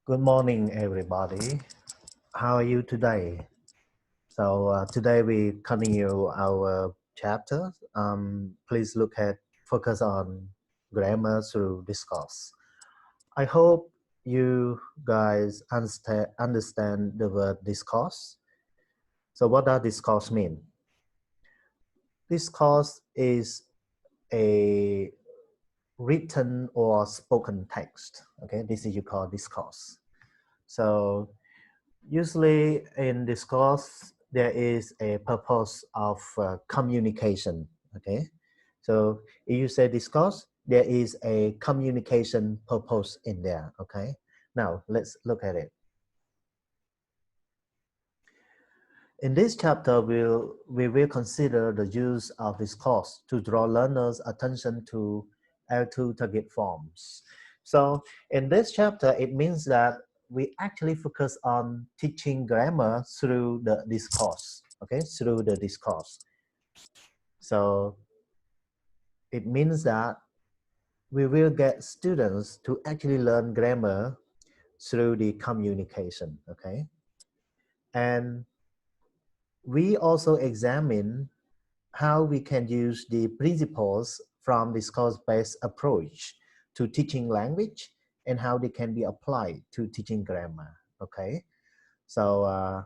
Good morning, everybody. How are you today? So today we continue our chapter. Please focus on grammar through discourse. I hope you guys understand the word discourse. So what does discourse mean? Discourse is a written or spoken text. Okay, this is you call discourse. So usually in discourse, there is a purpose of communication, okay? So if you say discourse, there is a communication purpose in there, okay? Now, let's look at it. In this chapter, we will consider the use of discourse to draw learners' attention to L2 target forms. So in this chapter, it means that we actually focus on teaching grammar through the discourse, okay, through the discourse. So it means that we will get students to actually learn grammar through the communication, okay? And we also examine how we can use the principles from discourse-based approach to teaching language and how they can be applied to teaching grammar, okay? So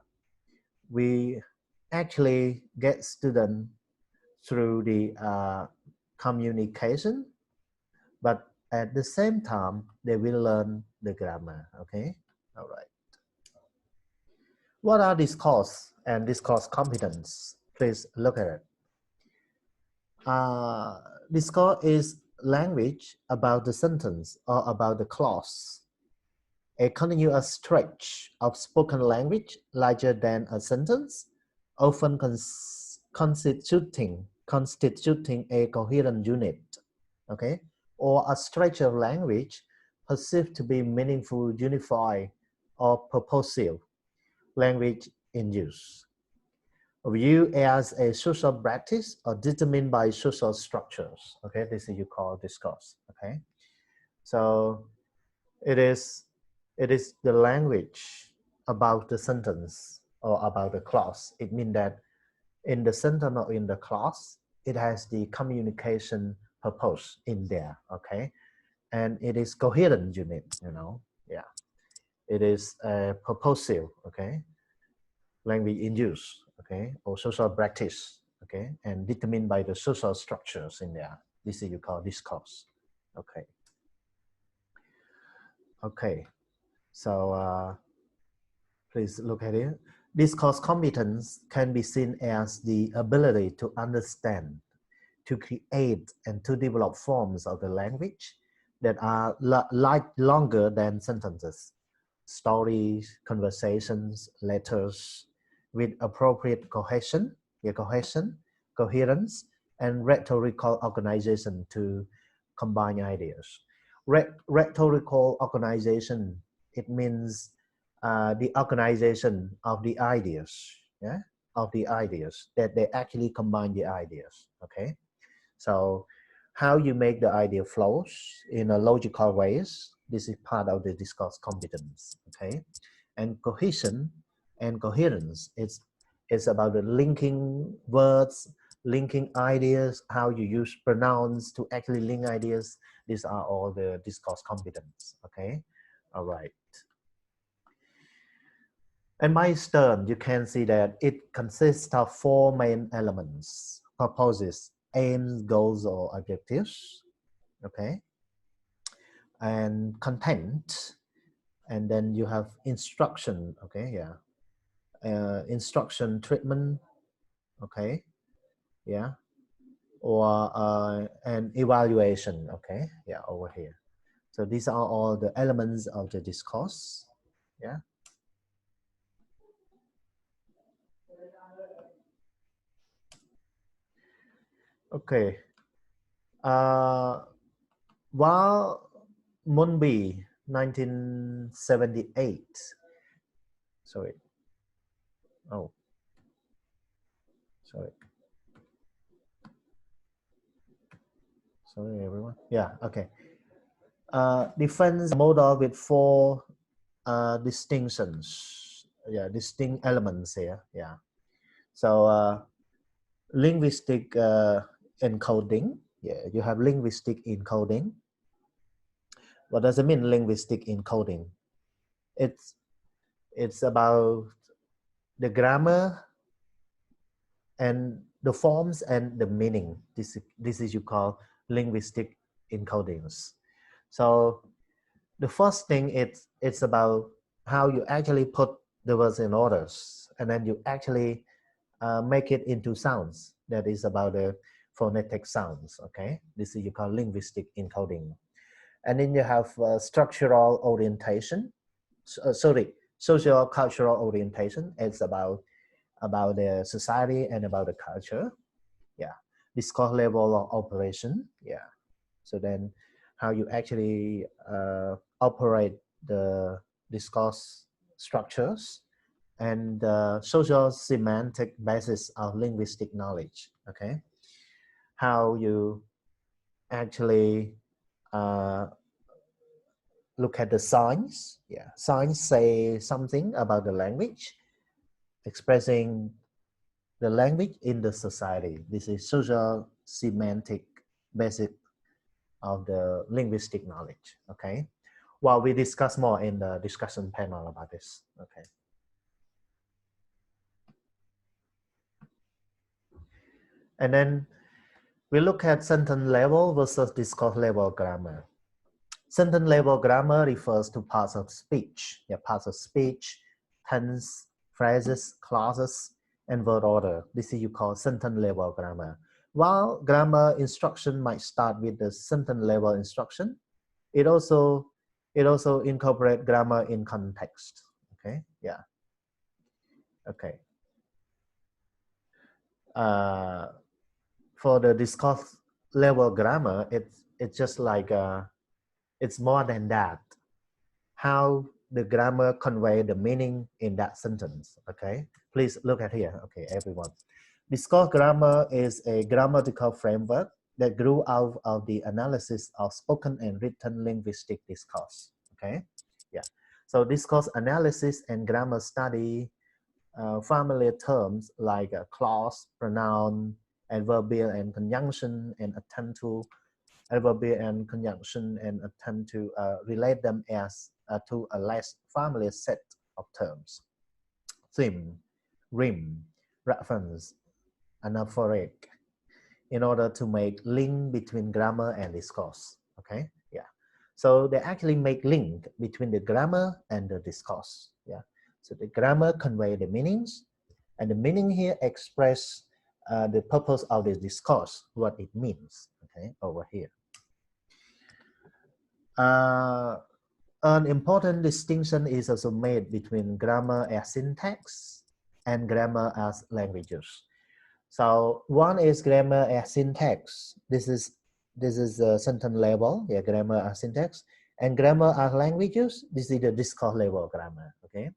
we actually get students through the communication, but at the same time, they will learn the grammar, okay? All right. What are discourse and discourse competence? Please look at it. Discourse is language about the sentence or about the clause. A continuous stretch of spoken language larger than a sentence, often constituting a coherent unit, okay? Or a stretch of language perceived to be meaningful, unified, or purposive language in use. Viewed as a social practice or determined by social structures. Okay, this is you call discourse. Okay, so it is the language about the sentence or about the clause. It means that in the sentence or in the clause, it has the communication purpose in there. Okay, and it is coherent unit. Yeah, it is a purposive. Okay, language in use, okay, or social practice, okay, and determined by the social structures in there. This is you call discourse, okay. Okay, so please look at it. Discourse competence can be seen as the ability to understand, to create, and to develop forms of the language that are longer than sentences, stories, conversations, letters, with appropriate cohesion, coherence, and rhetorical organization to combine ideas. Rhetorical organization, it means the organization of the ideas, yeah, of the ideas, that they actually combine the ideas, okay? So how you make the idea flows in a logical ways, this is part of the discourse competence, okay? And cohesion and coherence, it's about the linking words, linking ideas, how you use pronouns to actually link ideas. These are all the discourse competence, okay? All right. And milestone, you can see that it consists of 4 main elements: purposes, aims, goals, or objectives, okay, and content, and then you have instruction, okay, yeah, instruction treatment, okay, yeah, or an evaluation, okay, yeah, over here. So these are all the elements of the discourse, yeah. Okay. While Munby, 1978, sorry, oh, sorry, everyone, yeah, okay. Defines a model with 4 distinctions, yeah, distinct elements here, yeah. So linguistic encoding, yeah, you have linguistic encoding. What does it mean, linguistic encoding? It's about the grammar and the forms and the meaning. This is you call linguistic encodings. So the first thing it's about how you actually put the words in orders, and then you actually make it into sounds. That is about the phonetic sounds. Okay, this is you call linguistic encoding. And then you have structural orientation. Sorry, social cultural orientation. It's about the society and about the culture. Yeah, discourse level of operation. Yeah, so then how you actually operate the discourse structures, and social semantic basis of linguistic knowledge. Okay, how you actually look at the signs. Yeah, signs say something about the language, expressing the language in the society. This is social semantic basic of the linguistic knowledge. Okay, well, we discuss more in the discussion panel about this. Okay, and then we look at sentence level versus discourse level grammar. Sentence level grammar refers to parts of speech. Yeah, parts of speech, tense, phrases, clauses, and word order. This is you call sentence level grammar. While grammar instruction might start with the sentence level instruction, it also incorporate grammar in context. Okay, yeah, okay. For the discourse level grammar, it's just like it's more than that. How the grammar convey the meaning in that sentence. Okay, please look at here. Okay, everyone. Discourse grammar is a grammatical framework that grew out of the analysis of spoken and written linguistic discourse. Okay, yeah. So discourse analysis and grammar study familiar terms like clause, pronoun, adverbial and conjunction, and attend to adverbial and conjunction, and attempt to relate them as to a less familiar set of terms. Theme, rim, reference, anaphoric, in order to make link between grammar and discourse. Okay, yeah. So they actually make link between the grammar and the discourse. Yeah. So the grammar convey the meanings, and the meaning here express the purpose of the discourse, what it means. Okay, over here. An important distinction is also made between grammar as syntax and grammar as languages. So one is grammar as syntax. This is a sentence level, yeah, grammar as syntax, and grammar as languages. This is the discourse level grammar. Okay,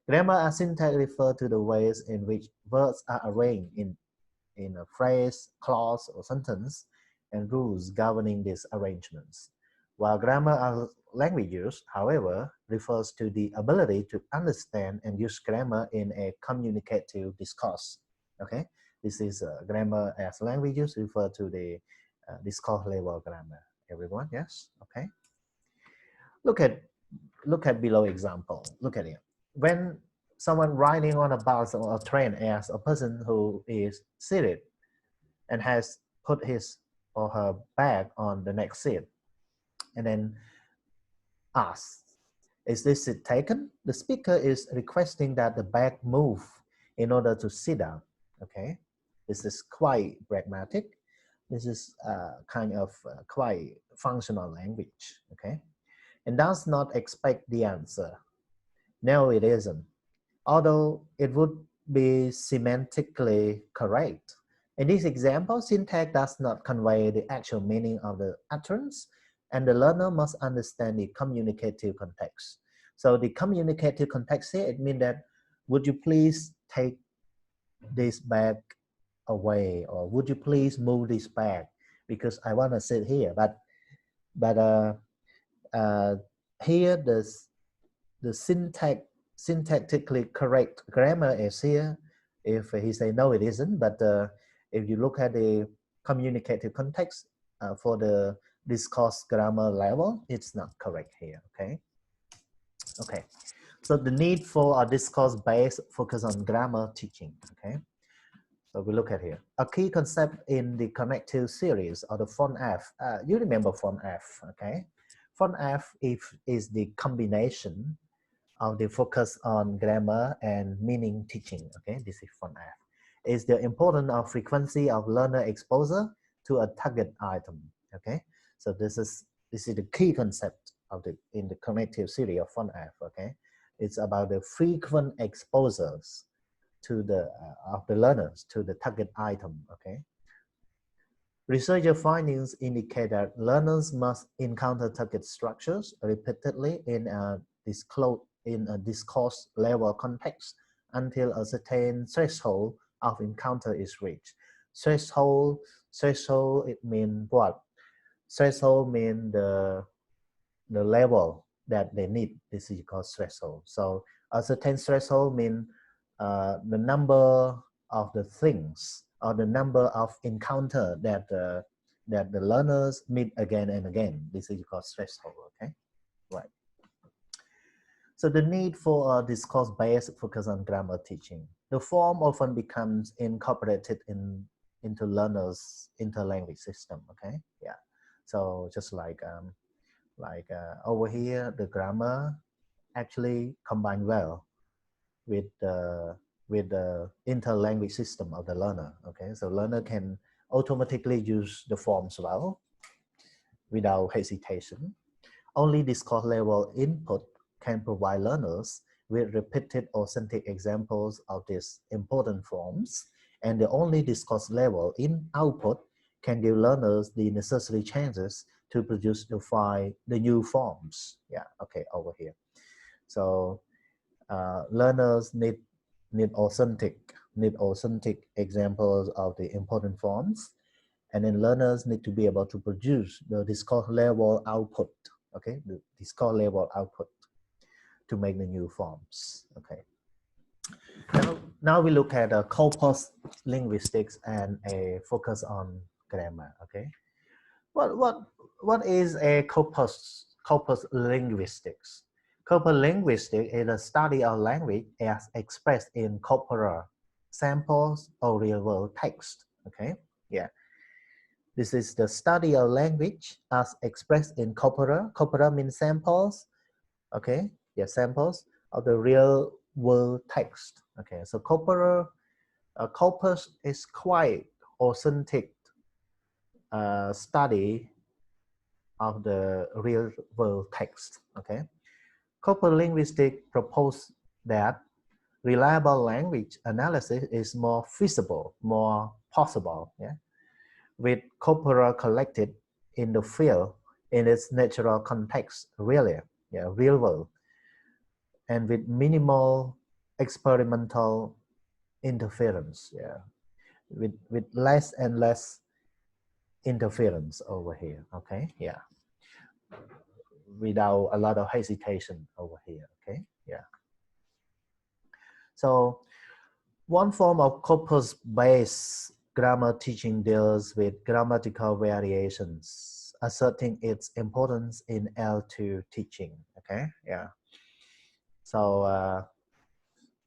grammar as syntax refer to the ways in which words are arranged in a phrase, clause, or sentence, and rules governing these arrangements. While grammar as languages, however, refers to the ability to understand and use grammar in a communicative discourse. Okay, this is grammar as languages refer to the discourse level grammar. Everyone, yes? Okay. Look at below example. Look at it. When someone riding on a bus or a train asks a person who is seated and has put his or her bag on the next seat, and then asks, is this seat taken? The speaker is requesting that the bag move in order to sit down. Okay, this is quite pragmatic. This is kind of quite functional language. Okay, and does not expect the answer. No, it isn't. Although it would be semantically correct. In this example, syntax does not convey the actual meaning of the utterance, and the learner must understand the communicative context. So the communicative context here, it means that, would you please take this bag away, or would you please move this bag because I want to sit here. But here the syntactically correct grammar is here. If he say no, it isn't. But if you look at the communicative context for the discourse grammar level, it's not correct here. Okay. Okay. So the need for a discourse-based focus on grammar teaching. Okay. So we look at here. A key concept in the connective series or the font F. You remember font F, okay? Font F is the combination of the focus on grammar and meaning teaching, okay? This is font F. Is the importance of frequency of learner exposure to a target item, okay? So this is the key concept of in the connective series of font F, okay? It's about the frequent exposures to the of the learners to the target item. Okay. Researcher findings indicate that learners must encounter target structures repeatedly in a discourse level context until a certain threshold of encounter is reached. Threshold it means what? Threshold means the level that they need. This is called threshold. So a certain threshold means the number of the things or the number of encounter that the learners meet again and again. This is called threshold. Okay, right. So the need for a discourse-based focus on grammar teaching. The form often becomes incorporated into learners' interlanguage system. Okay, yeah. So just like over here, the grammar actually combine well with the interlanguage system of the learner. Okay, so learner can automatically use the forms well without hesitation. Only discourse level input can provide learners with repeated authentic examples of these important forms, and the only discourse level in output can give learners the necessary chances to produce the new forms. Yeah, okay, over here. So learners need authentic examples of the important forms, and then learners need to be able to produce the discourse level output. Okay, the discourse level output to make the new forms. Okay. Now we look at corpus linguistics and a focus on grammar. Okay. What is a corpus linguistics? Corpus linguistics is a study of language as expressed in corpora, samples, or real-world text. Okay, yeah. This is the study of language as expressed in corpora. Corpora means samples. Okay, yeah, samples of the real-world text. Okay, so corpora, corpus is quite authentic study of the real world text. Okay, corpus linguistics propose that reliable language analysis is more feasible, more possible. Yeah, with corpora collected in the field in its natural context, really, yeah, real world, and with minimal experimental interference. Yeah, with less and less interference over here. Okay, yeah, without a lot of hesitation over here. Okay, yeah. So one form of corpus-based grammar teaching deals with grammatical variations, asserting its importance in L2 teaching. Okay, yeah. So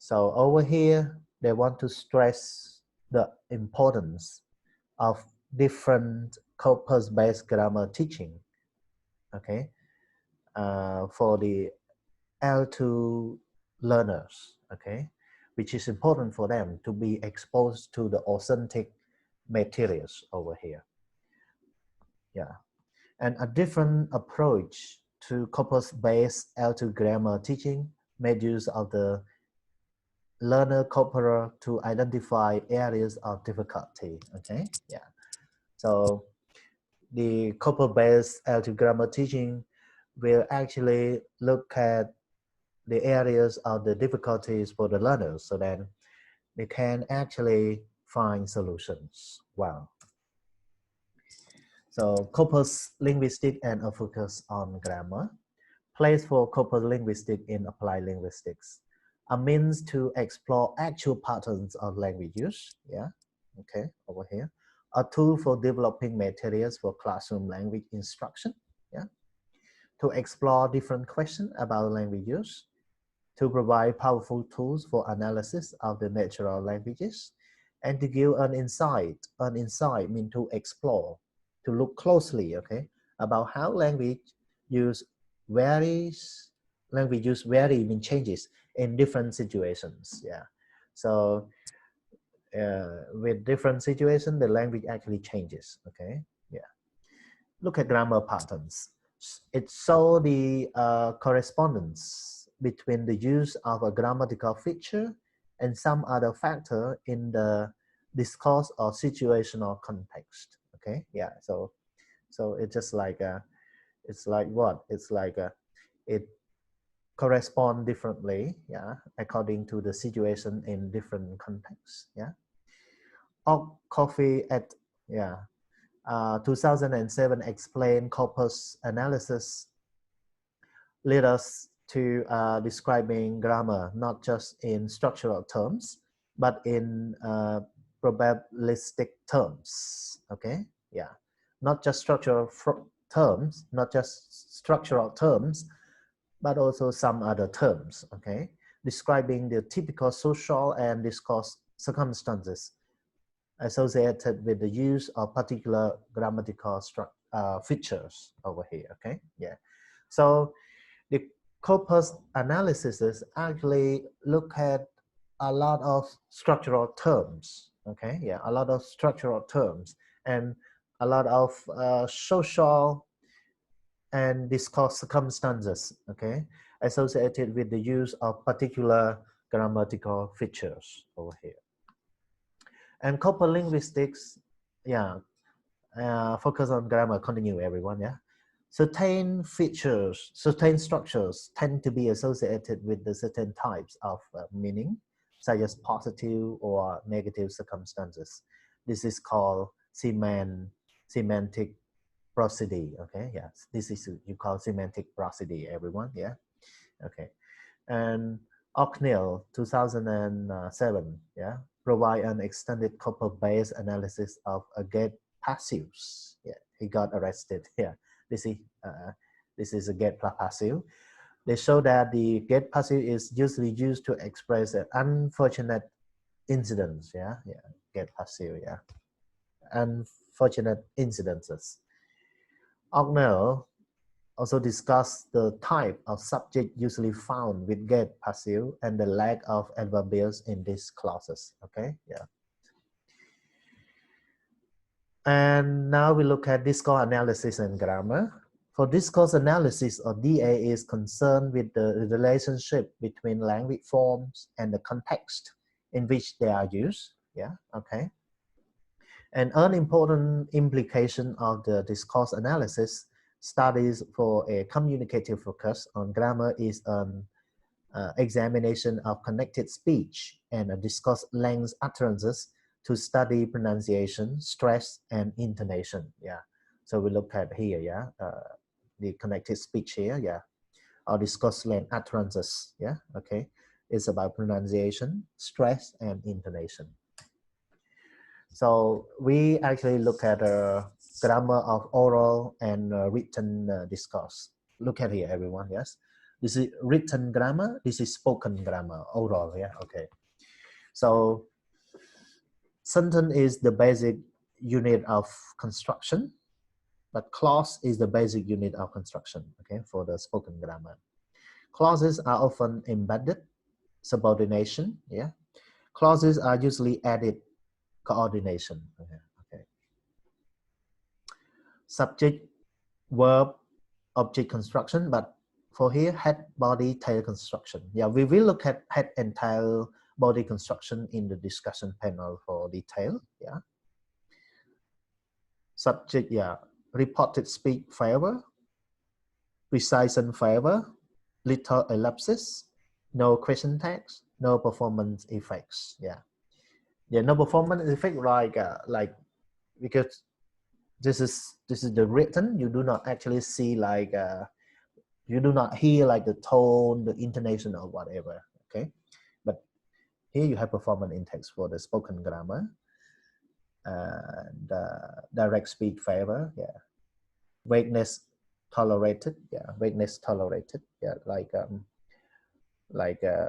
over here they want to stress the importance of different corpus-based grammar teaching. Okay, for the L2 learners, okay, which is important for them to be exposed to the authentic materials over here. Yeah, and a different approach to corpus-based L2 grammar teaching made use of the learner corpora to identify areas of difficulty. Okay, yeah. So the corpus-based L2 grammar teaching will actually look at the areas of the difficulties for the learners so that they can actually find solutions well. So corpus linguistic and a focus on grammar. Place for corpus linguistics in applied linguistics. A means to explore actual patterns of language use. Yeah, okay, over here. A tool for developing materials for classroom language instruction. Yeah, to explore different questions about language use. To provide powerful tools for analysis of the natural languages, and to give an insight. An insight means to explore, to look closely, okay, about how language use varies. Language use vary means changes in different situations. Yeah, so with different situations, the language actually changes. Okay, yeah. Look at grammar patterns. It shows the correspondence between the use of a grammatical feature and some other factor in the discourse or situational context. Okay, yeah. So it's just like it's like what? It's like it correspond differently, yeah, according to the situation in different contexts. Yeah. Or coffee at yeah. 2007 explained corpus analysis led us to describing grammar not just in structural terms but in probabilistic terms. Okay, yeah, not just terms, not just structural terms, but also some other terms. Okay, describing the typical social and discourse circumstances associated with the use of particular grammatical features over here. Okay, yeah. So the corpus analysis actually look at a lot of structural terms. Okay, yeah, a lot of structural terms and a lot of social and discourse circumstances. Okay, associated with the use of particular grammatical features over here. And corpus linguistics, yeah, focus on grammar. Continue, everyone. Yeah, certain features, certain structures tend to be associated with the certain types of meaning, such as positive or negative circumstances. This is called semantic prosody. Okay, yes, this is you call semantic prosody, everyone. Yeah, okay. And Ocknell, 2007, yeah, provide an extended corpus-based analysis of a get passives. Yeah, he got arrested. Yeah, this is a get passive. They show that the get passive is usually used to express an unfortunate incidents. Yeah, yeah, get passive. Yeah, unfortunate incidences. Ocknell also discuss the type of subject usually found with get passive and the lack of adverbials in these clauses. Okay, yeah. And now we look at discourse analysis and grammar. For discourse analysis, or DA is concerned with the relationship between language forms and the context in which they are used. Yeah, okay. And an important implication of the discourse analysis studies for a communicative focus on grammar is an examination of connected speech and a discourse length utterances to study pronunciation, stress, and intonation. Yeah. So we look at here, yeah, the connected speech here, yeah, or discourse length utterances. Yeah. Okay. It's about pronunciation, stress, and intonation. So we actually look at grammar of oral and written discourse. Look at here, everyone. Yes, this is written grammar. This is spoken grammar, oral. Yeah, okay. So sentence is the basic unit of construction, but clause is the basic unit of construction. Okay, for the spoken grammar, clauses are often embedded subordination. Yeah, clauses are usually added coordination. Okay. Okay. Subject, verb, object construction, but for here, head, body, tail construction. Yeah, we will look at head and tail body construction in the discussion panel for detail. Yeah. Subject, yeah, reported speak favor, precision favor, little ellipsis, no question tags, no performance effects. Yeah. Yeah, no performance effect like because this is the written. You do not actually see like You do not hear like the tone, the intonation or whatever, okay? But here you have performance index for the spoken grammar and direct speech favor, yeah. Vagueness tolerated, yeah. Vagueness tolerated, yeah.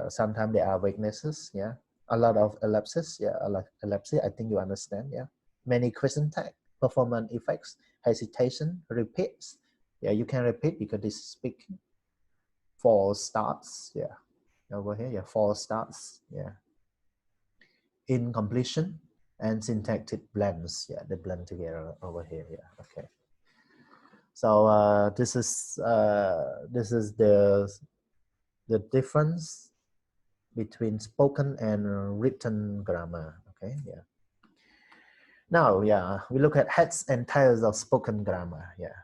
Sometimes there are vaguenesses, yeah. A lot of ellipses, yeah. A lot ellipses, I think you understand, yeah. Many question tag, performance effects, hesitation, repeats, yeah. You can repeat because this is speaking. False starts, yeah. Over here, yeah. False starts, yeah. Incompletion and syntactic blends, yeah. They blend together over here, yeah. Okay. So this is the difference between spoken and written grammar. Okay, yeah. Now, yeah, we look at heads and tails of spoken grammar. Yeah,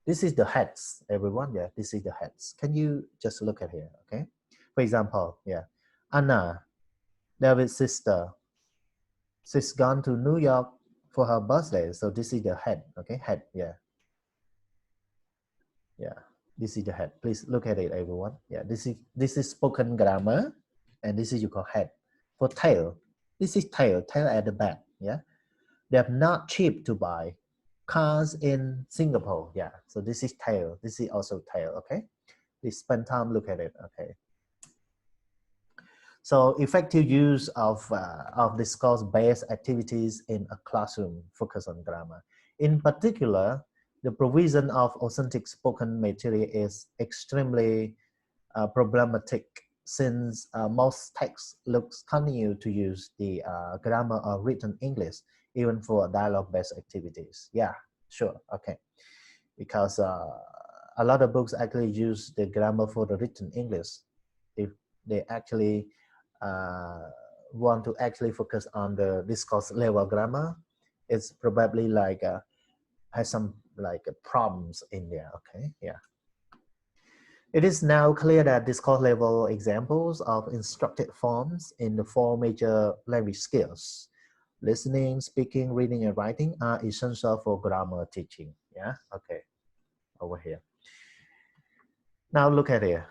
this is the heads, everyone. Yeah, this is the heads. Can you just look at here? Okay, for example, yeah, Anna, David's sister, she's gone to New York for her birthday. So this is the head. Okay, head. Yeah, yeah. This is the head. Please look at it, everyone. Yeah, this is spoken grammar, and this is you call head. For tail, this is tail at the back. Yeah, they're not cheap to buy. Cars in Singapore. Yeah, so this is tail. This is also tail. Okay, please spend time look at it. Okay. So effective use of discourse-based activities in a classroom focus on grammar. In particular, the provision of authentic spoken material is extremely problematic since most texts continue to use the grammar of written English even for dialogue-based activities. Yeah, sure, okay. Because a lot of books actually use the grammar for the written English. If they actually want to actually focus on the discourse level grammar, it's probably like has some like problems in there. Okay, yeah. It is now clear that discourse level examples of instructed forms in the four major language skills: listening, speaking, reading, and writing are essential for grammar teaching. Yeah, okay, over here. Now look at it.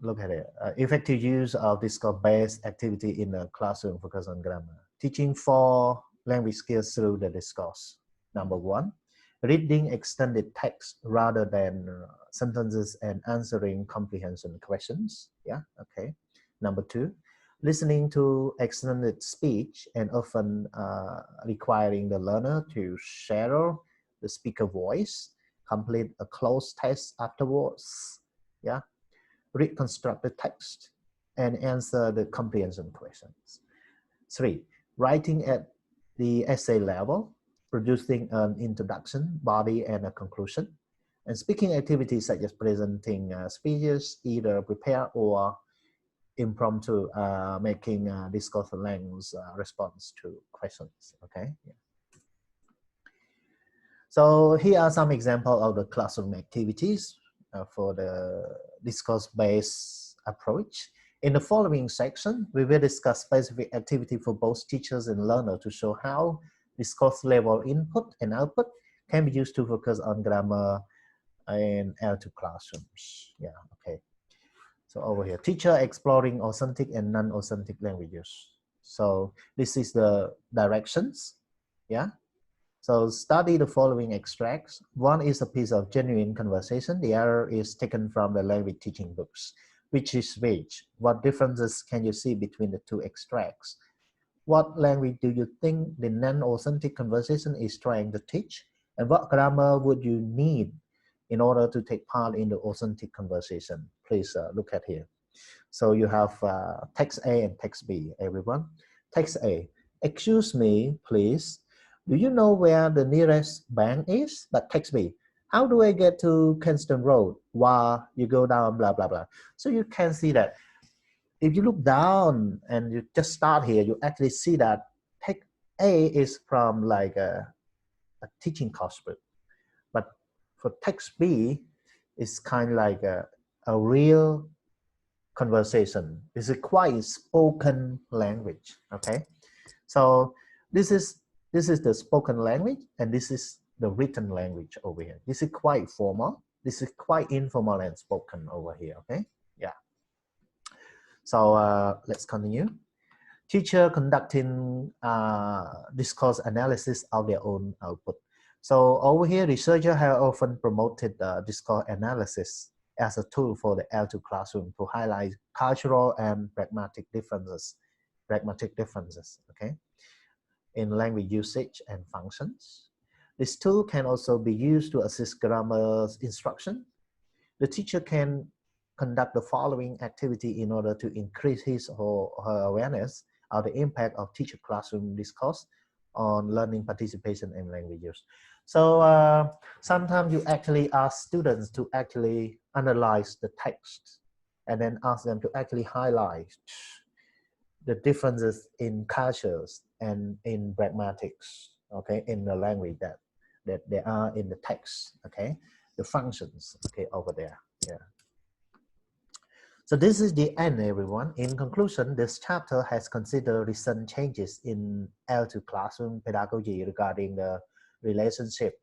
Look at it. Effective use of discourse-based activity in a classroom focus on grammar. Teaching four language skills through the discourse. Number one, reading extended text rather than sentences and answering comprehension questions. Yeah, okay. Number two, listening to extended speech and often requiring the learner to share the speaker voice, complete a closed test afterwards. Yeah, reconstruct the text and answer the comprehension questions. Three, writing at the essay level, producing an introduction, body, and a conclusion. And speaking activities such as presenting speeches, either prepared or impromptu, making discourse length response to questions. Okay. Yeah. So here are some examples of the classroom activities for the discourse-based approach. In the following section, we will discuss specific activity for both teachers and learners to show how discourse level input and output can be used to focus on grammar in L2 classrooms. Yeah, okay. So over here, teacher exploring authentic and non-authentic languages. So this is the directions. Yeah. So study the following extracts. One is a piece of genuine conversation. The other is taken from the language teaching books. Which is which? What differences can you see between the two extracts? What language do you think the non-authentic conversation is trying to teach? And what grammar would you need in order to take part in the authentic conversation? Please look at here. So you have text A and text B, everyone. Text A, excuse me, please. Do you know where the nearest bank is? But text B, how do I get to Kensington Road? While you go down, blah, blah, blah. So you can see that if you look down and you just start here, you actually see that text A is from like a teaching course book. But for text B, it's kind of like a real conversation. It's a quite spoken language. Okay, so this is the spoken language, and this is the written language over here. This is quite formal. This is quite informal and spoken over here, okay? Yeah. So let's continue. Teacher conducting discourse analysis of their own output. So over here, researchers have often promoted discourse analysis as a tool for the L2 classroom to highlight cultural and pragmatic differences, okay, in language usage and functions. This tool can also be used to assist grammar instruction. The teacher can conduct the following activity in order to increase his or her awareness of the impact of teacher classroom discourse on learning participation and language use. So sometimes you actually ask students to actually analyze the text and then ask them to actually highlight the differences in cultures and in pragmatics, okay, in the language that they are in the text, okay, the functions, okay, over there, yeah. So this is the end, everyone. In conclusion, this chapter has considered recent changes in L2 classroom pedagogy regarding the relationship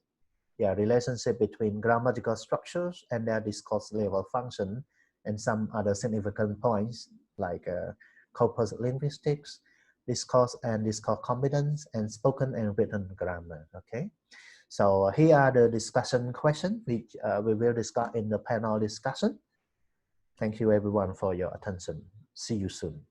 between grammatical structures and their discourse level function, and some other significant points like corpus linguistics, discourse and discourse competence, and spoken and written grammar. Okay, so here are the discussion questions which we will discuss in the panel discussion. Thank you everyone for your attention. See you soon.